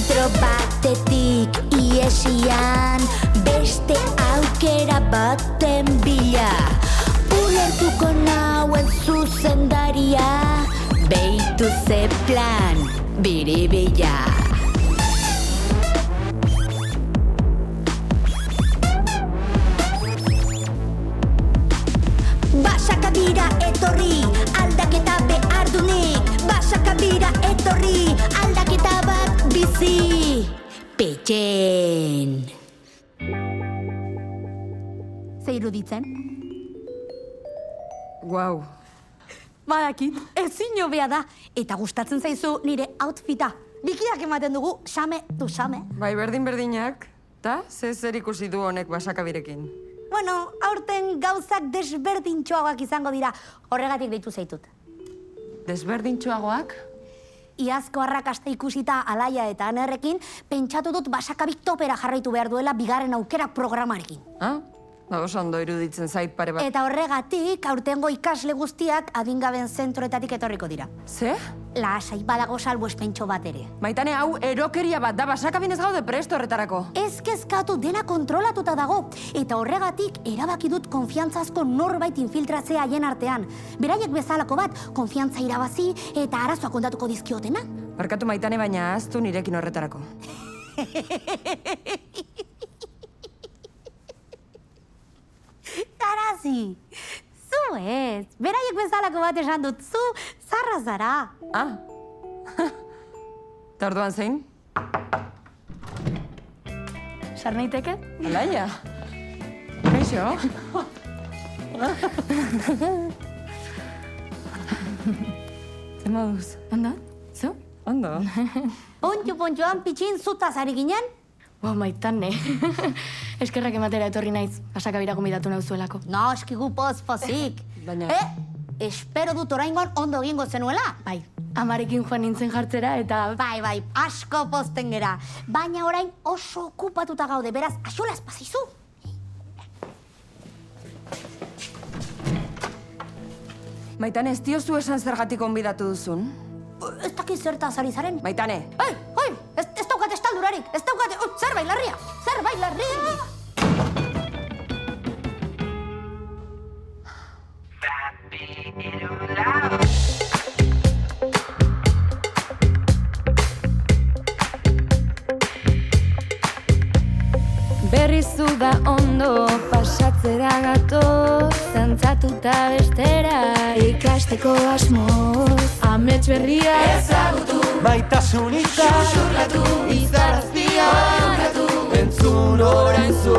zentro batetik iesian, beste aukera baten bila. Ulertuko nauen zuzendaria, beitu ze plan, biribila. Basakabira etorri, aldaketa behar dunik. Basakabira etorri, aldaketa bat bizi. Petxen. Ze iruditzen? Guau. Badakit, ezin hobea da. Eta gustatzen zaizu nire outfita. Bikiak ematen dugu, xame du xame. Bai, berdin-berdinak, ta zer ikusi du honek Basakabirekin? Bueno, aurten gauzak desberdintxoagoak izango dira, horregatik deitu zaitut. Desberdintxoagoak? Iazko arrakasta ikusita Alaia eta Anerrekin, pentsatu dut Basakabik topera jarraitu behar duela bigarren aukera programarekin. Ah? Oso ondo iruditzen zait pare bat. Eta horregatik, aurtengo ikasle guztiak adingaben zentroetatik etorriko dira. Ze? Lasai badago salbuespentxo bat ere. Maitane, hau erokeria bat da, Basakabin ez gaude presto horretarako. Ez kezkatu, dena kontrolatuta dago. Eta horregatik, erabaki dut konfiantzazko norbait infiltratzea haien artean. Beraiek bezalako bat, konfiantza irabazi eta arazoak kontatuko dizkiotena. Barkatu Maitane, baina ahaztu nirekin horretarako. Tarazi, zu ez. Beraiek bezalako bat esan dut, zu zarra zara. Ah. Ta orduan zein? Sarnaiteke? Alaia. Kaixo? Zer moduz? Ondo? Zu? Ondo. Pontxo-pontxoan pitxin zutaz ari ginen? Maitane. Eskerrak ematera etorri naiz, Basakabira gonbidatu nauzuelako. No, eskigu pozik. Baina... espero dut oraingoan ondo egingo zenuela? Bai, amarekin joan nintzen jartzera eta... Bai, asko pozten gera. Baina orain oso okupatuta gaude, beraz, axolaz pazizu. Maitane, ez diozu esan zergatik gonbidatu duzun? Ez dakiz zertaz ari zaren? Maitane! Ez daukat estaldurarik, ez daukat... Zerbait larria! Berrizu da ondo pasatzera gatoz, zantzatuta bestera ikasteko asmoz. Amets berria ezagutu, maitasun hitza xuxurlatu, izarazpia hankatu, entzun orain zu.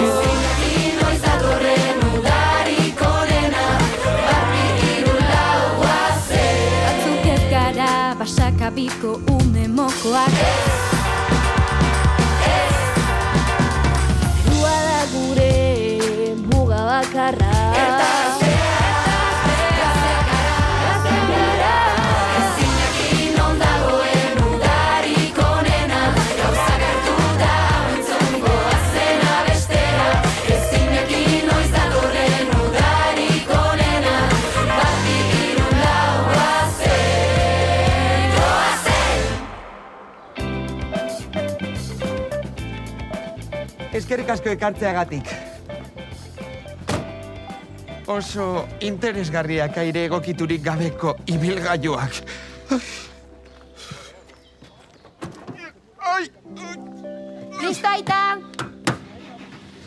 Ezinekin noiz datorren udarik onena, barri hiru lau guazen. Batzuk ez gara Basakabiko ume mokoak. Zerua da gure muga bakarra. Eskerrik asko ekartzeagatik. Oso interesgarriak aire egokiturik gabeko ibilgailuak. Ai! Listo, aita!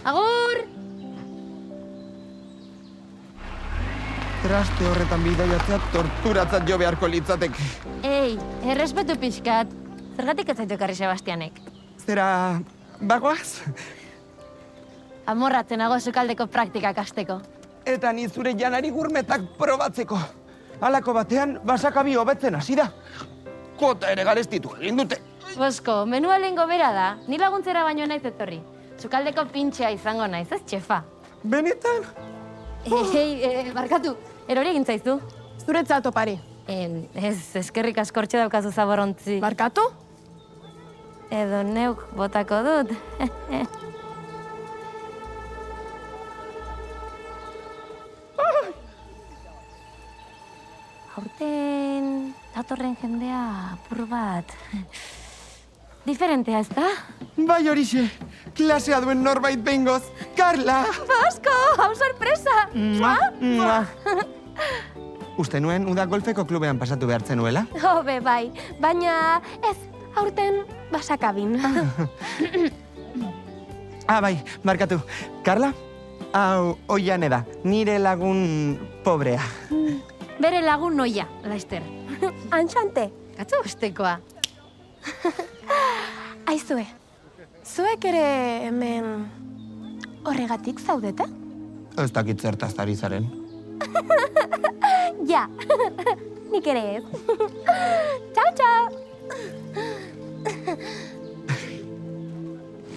Agur! Traste horretan bidaiatzea torturatzat jo beharko litzateke. Ei, errespetu pixkat. Zergatik ez zaitu ekarri Sebastianek? Zera, bagoaz? Amorratzenago sukaldeko praktikak hasteko. Eta ni zure janari gurmetak probatzeko. Halako batean Basakabi hobetzen hasi da. Kota ere garestitu egin dute. Bosko, menua lehengo bera da. Ni laguntzera baino naiz etorri. Sukaldeko pintxea izango naiz, ez txefa. Benetan? Barkatu, erori egin zaizu. Zuretzat opari. Ez, eskerrik askortxe daukazu zaborontzi. Barkatu? Edo neuk botako dut. Aurten datorren jendea apur bat. Diferentea, ez da? Bai horixe, klasea duen norbait behingoz. Karla! Bosko, hau sorpresa! Mua. Uste nuen uda golfeko klubean pasatu behar zenuela. Hobe, bai, baina ez, aurten basakabin. Bai, barkatu. Karla? Hau, Oiane da, nire lagun pobrea. Bere lagun noia, Laister. Antxante, Katzu bestekoa. aizue, zuek ere hemen horregatik zaudete? Ez dakit zertaz ari zaren. Ja, nik ere ez. Txau, txau!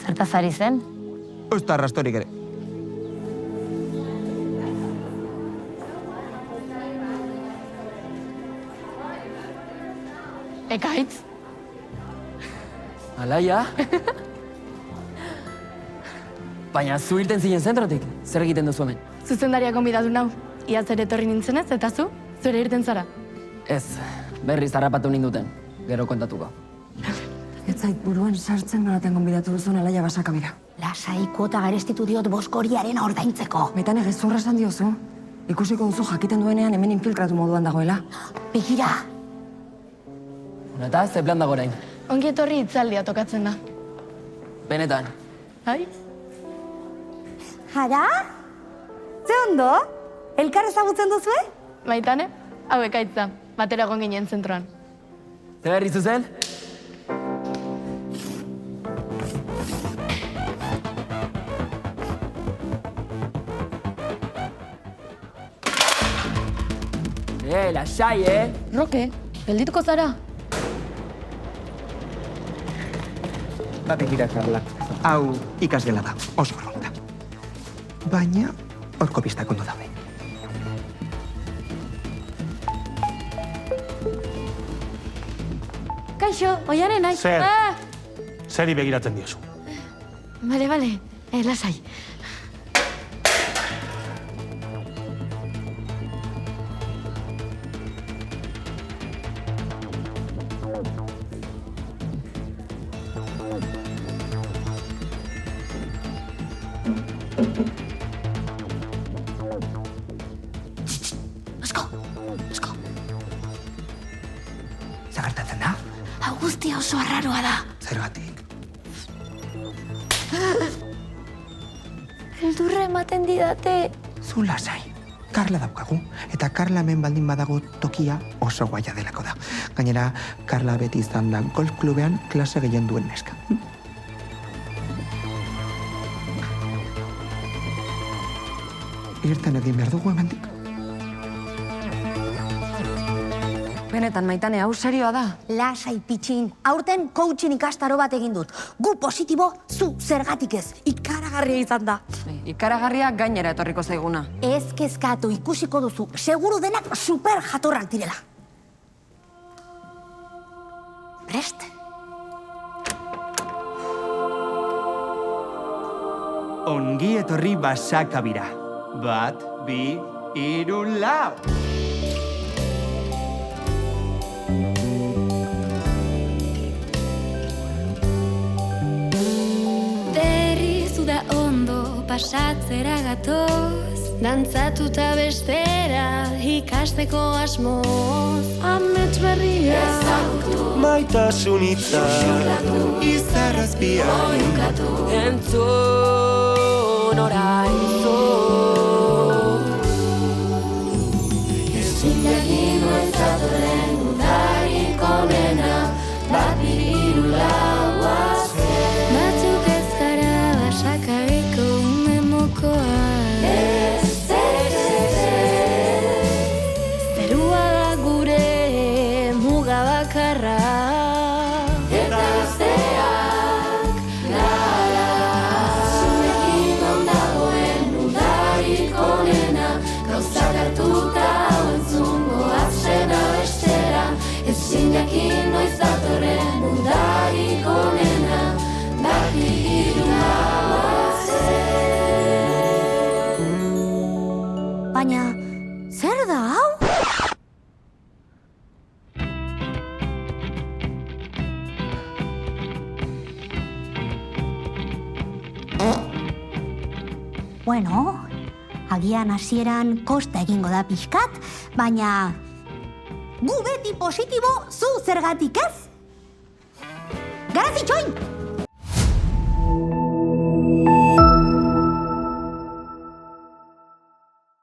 Zertaz ari zen? Ez da arrastorik ere. Ekaitz? Alaia? Baina zu irten zinen zentrotik, zer egiten duzu hemen? Zuzendaria gonbidatu nau. Iaz ere etorri nintzenez, eta zu? Zure irten zara. Ez, berriz harrapatu ninduten, gero kontatuko. Ez zait buruan sartzen nolaten gonbidatu duzun Alaia Basakabira. Lasai kuota garestitu diot Boskoriaren ordaintzeko. Metane gezurra esan diozu. Ikusiko duzu jakiten duenean hemen infiltratu moduan dagoela. Begira, Eta ze plan dago orain? Ongi etorri hitzaldia tokatzen da. Benetan. Bai? Hara? Ze ondo? Elkar ezagutzen duzue? Maitane? Hau ekaitza, batera egon ginen zentroan. Ze berri zuzen? Lasai, Roke, geldituko zara? Begira, Karla. Hau ikasgela da, oso arrunta. Baina, horko pistak ondo daude. Kaixo, Oiane naiz. Zer? Zeri begiratzen diozu. Bale, lasai. Zer gertatzen da? hau guztia oso arraroa da. Zergatik. Beldurra ematen didate. Zu lasai. Karla daukagu, eta Karla hemen baldin badago tokia oso guaia delako da. Gainera, Karla beti izan da golf klubean klase gehien duen neska. Irten egin behar dugu hemendik. Benetan, Maitane, hau serioa da. Lasai pitxin, aurten coaching ikastaro bat egin dut. Gu positibo, zu zergatik ez. Ikaragarria izan da. Ikaragarria gainera etorriko zaiguna. Ez kezkatu ikusiko duzu, seguru denak super jatorrak direla. Prest? Ongi etorri Basakabira. 1, 2, 3, 4. Berrizu da ondo pasatzera gatoz, dantzatuta bestera ikasteko asmoz. Amets berria ezagutu, Maitasun hitza, izarrazpia oinkatu. Entzun orain zu. Ezin jakin noiz datorren udarik onena, bat bihiru lau azken. Batzuk ez gara Basakabiko ume mokoa. Zerua da gure muga bakarra. Eta zeak gara. Zuekin ondagoen udarik onena, gauzak hartuta entzungo azena bestera. Ezin jakin noiz datorren udarik onena, bati hiru lau azken. Baina, zer da hau? Bueno, agian hasieran kosta egingo da pixkat, baina gu beti positibo, zu zergatik ez? Garazitxoin!